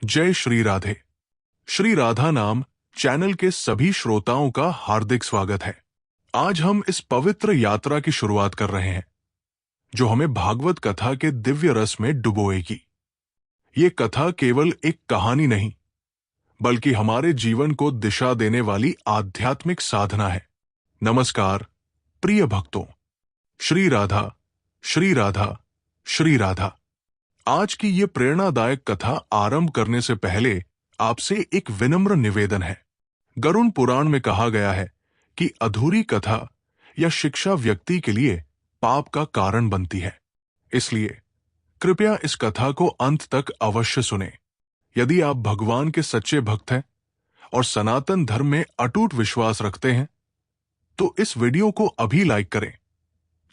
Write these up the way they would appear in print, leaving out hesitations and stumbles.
जय श्री राधे। श्री राधा नाम चैनल के सभी श्रोताओं का हार्दिक स्वागत है। आज हम इस पवित्र यात्रा की शुरुआत कर रहे हैं जो हमें भागवत कथा के दिव्य रस में डुबोएगी। ये कथा केवल एक कहानी नहीं बल्कि हमारे जीवन को दिशा देने वाली आध्यात्मिक साधना है। नमस्कार प्रिय भक्तों, श्री राधा श्री राधा श्री राधा। आज की ये प्रेरणादायक कथा आरंभ करने से पहले आपसे एक विनम्र निवेदन है। गरुड़ पुराण में कहा गया है कि अधूरी कथा या शिक्षा व्यक्ति के लिए पाप का कारण बनती है। इसलिए कृपया इस कथा को अंत तक अवश्य सुने। यदि आप भगवान के सच्चे भक्त हैं और सनातन धर्म में अटूट विश्वास रखते हैं तो इस वीडियो को अभी लाइक करें,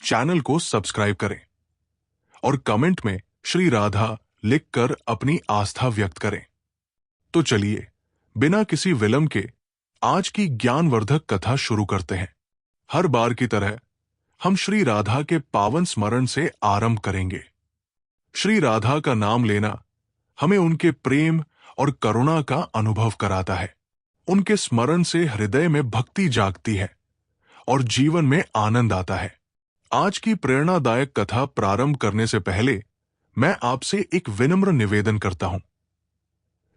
चैनल को सब्सक्राइब करें और कमेंट में श्री राधा लिखकर अपनी आस्था व्यक्त करें। तो चलिए बिना किसी विलंब के आज की ज्ञानवर्धक कथा शुरू करते हैं। हर बार की तरह हम श्री राधा के पावन स्मरण से आरंभ करेंगे। श्री राधा का नाम लेना हमें उनके प्रेम और करुणा का अनुभव कराता है। उनके स्मरण से हृदय में भक्ति जागती है और जीवन में आनंद आता है। आज की प्रेरणादायक कथा प्रारंभ करने से पहले मैं आपसे एक विनम्र निवेदन करता हूं।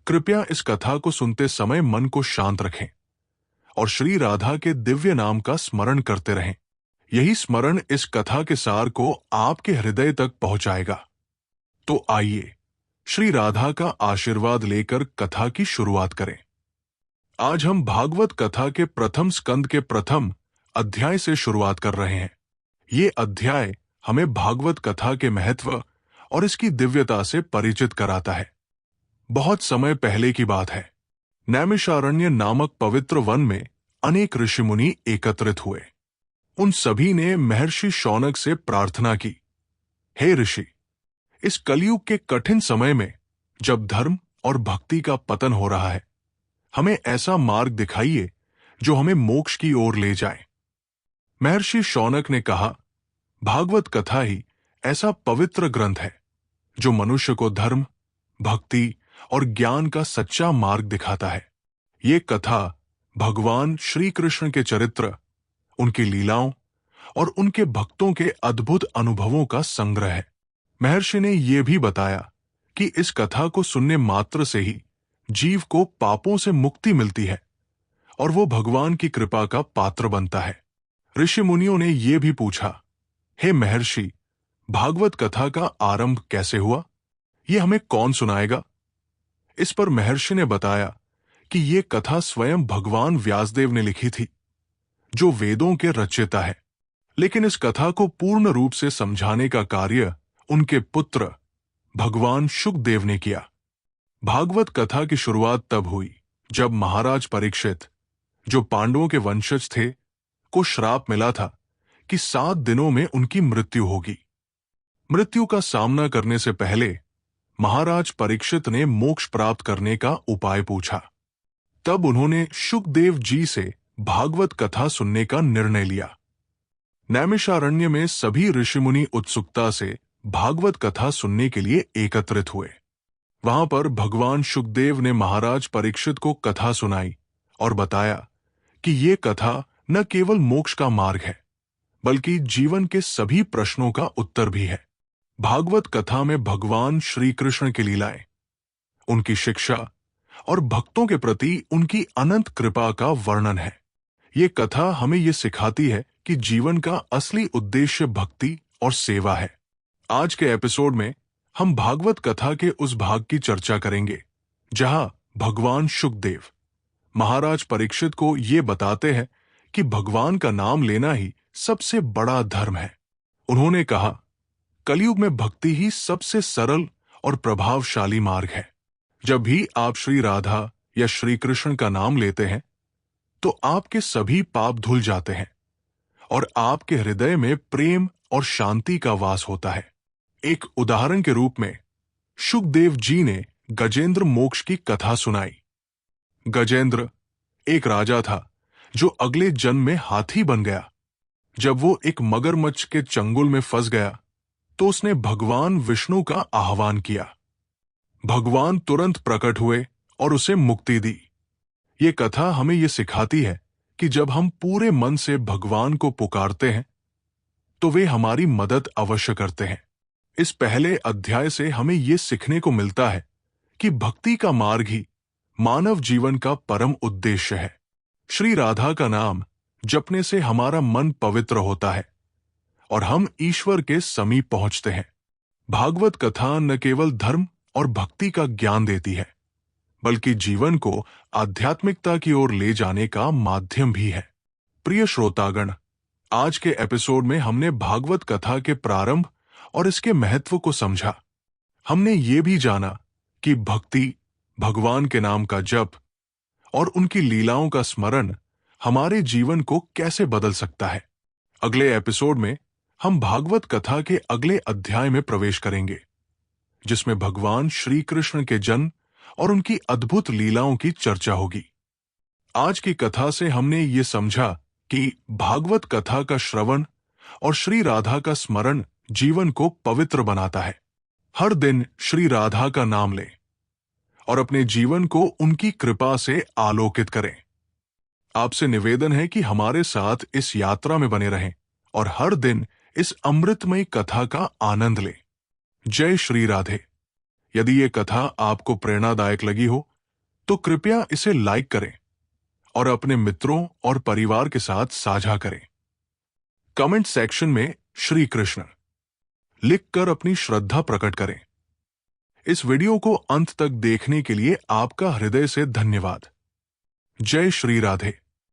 कृपया इस कथा को सुनते समय मन को शांत रखें और श्री राधा के दिव्य नाम का स्मरण करते रहें। यही स्मरण इस कथा के सार को आपके हृदय तक पहुंचाएगा। तो आइए श्री राधा का आशीर्वाद लेकर कथा की शुरुआत करें। आज हम भागवत कथा के प्रथम स्कंद के प्रथम अध्याय से शुरुआत कर रहे हैं। ये अध्याय हमें भागवत कथा के महत्व और इसकी दिव्यता से परिचित कराता है। बहुत समय पहले की बात है। नैमिषारण्य नामक पवित्र वन में अनेक ऋषि मुनि एकत्रित हुए। उन सभी ने महर्षि शौनक से प्रार्थना की, हे ऋषि, इस कलयुग के कठिन समय में जब धर्म और भक्ति का पतन हो रहा है, हमें ऐसा मार्ग दिखाइए जो हमें मोक्ष की ओर ले जाए। महर्षि शौनक ने कहा, भागवत कथा ही ऐसा पवित्र ग्रंथ है जो मनुष्य को धर्म, भक्ति और ज्ञान का सच्चा मार्ग दिखाता है। ये कथा भगवान श्री कृष्ण के चरित्र, उनकी लीलाओं और उनके भक्तों के अद्भुत अनुभवों का संग्रह है। महर्षि ने यह भी बताया कि इस कथा को सुनने मात्र से ही जीव को पापों से मुक्ति मिलती है और वो भगवान की कृपा का पात्र बनता है। ऋषि मुनियों ने यह भी पूछा, हे महर्षि, भागवत कथा का आरंभ कैसे हुआ? यह हमें कौन सुनाएगा? इस पर महर्षि ने बताया कि यह कथा स्वयं भगवान व्यासदेव ने लिखी थी, जो वेदों के रचयिता है। लेकिन इस कथा को पूर्ण रूप से समझाने का कार्य उनके पुत्र भगवान शुकदेव ने किया। भागवत कथा की शुरुआत तब हुई जब महाराज परीक्षित, जो पांडवों के वंशज थे, को श्राप मिला था कि 7 दिनों में उनकी मृत्यु होगी। मृत्यु का सामना करने से पहले महाराज परीक्षित ने मोक्ष प्राप्त करने का उपाय पूछा। तब उन्होंने शुकदेव जी से भागवत कथा सुनने का निर्णय लिया। नैमिषारण्य में सभी ऋषिमुनि उत्सुकता से भागवत कथा सुनने के लिए एकत्रित हुए। वहां पर भगवान शुकदेव ने महाराज परीक्षित को कथा सुनाई और बताया कि ये कथा न केवल मोक्ष का मार्ग है बल्कि जीवन के सभी प्रश्नों का उत्तर भी है। भागवत कथा में भगवान श्री कृष्ण की लीलाएं, उनकी शिक्षा और भक्तों के प्रति उनकी अनंत कृपा का वर्णन है। ये कथा हमें ये सिखाती है कि जीवन का असली उद्देश्य भक्ति और सेवा है। आज के एपिसोड में हम भागवत कथा के उस भाग की चर्चा करेंगे जहां भगवान शुकदेव महाराज परीक्षित को ये बताते हैं कि भगवान का नाम लेना ही सबसे बड़ा धर्म है। उन्होंने कहा, कलयुग में भक्ति ही सबसे सरल और प्रभावशाली मार्ग है। जब भी आप श्री राधा या श्री कृष्ण का नाम लेते हैं तो आपके सभी पाप धुल जाते हैं और आपके हृदय में प्रेम और शांति का वास होता है। एक उदाहरण के रूप में शुकदेव जी ने गजेंद्र मोक्ष की कथा सुनाई। गजेंद्र एक राजा था जो अगले जन्म में हाथी बन गया। जब वो एक मगरमच्छ के चंगुल में फंस गया तो उसने भगवान विष्णु का आह्वान किया। भगवान तुरंत प्रकट हुए और उसे मुक्ति दी। ये कथा हमें ये सिखाती है कि जब हम पूरे मन से भगवान को पुकारते हैं तो वे हमारी मदद अवश्य करते हैं। इस पहले अध्याय से हमें ये सीखने को मिलता है कि भक्ति का मार्ग ही मानव जीवन का परम उद्देश्य है। श्री राधा का नाम जपने से हमारा मन पवित्र होता है और हम ईश्वर के समीप पहुंचते हैं। भागवत कथा न केवल धर्म और भक्ति का ज्ञान देती है, बल्कि जीवन को आध्यात्मिकता की ओर ले जाने का माध्यम भी है। प्रिय श्रोतागण, आज के एपिसोड में हमने भागवत कथा के प्रारंभ और इसके महत्व को समझा। हमने ये भी जाना कि भक्ति, भगवान के नाम का जप और उनकी लीलाओं का स्मरण हमारे जीवन को कैसे बदल सकता है। अगले एपिसोड में हम भागवत कथा के अगले अध्याय में प्रवेश करेंगे, जिसमें भगवान श्री कृष्ण के जन्म और उनकी अद्भुत लीलाओं की चर्चा होगी। आज की कथा से हमने ये समझा कि भागवत कथा का श्रवण और श्री राधा का स्मरण जीवन को पवित्र बनाता है। हर दिन श्री राधा का नाम लें और अपने जीवन को उनकी कृपा से आलोकित करें। आपसे निवेदन है कि हमारे साथ इस यात्रा में बने रहें और हर दिन इस अमृतमयी कथा का आनंद लें। जय श्री राधे। यदि ये कथा आपको प्रेरणादायक लगी हो तो कृपया इसे लाइक करें और अपने मित्रों और परिवार के साथ साझा करें। कमेंट सेक्शन में श्री कृष्ण लिखकर अपनी श्रद्धा प्रकट करें। इस वीडियो को अंत तक देखने के लिए आपका हृदय से धन्यवाद। जय श्री राधे।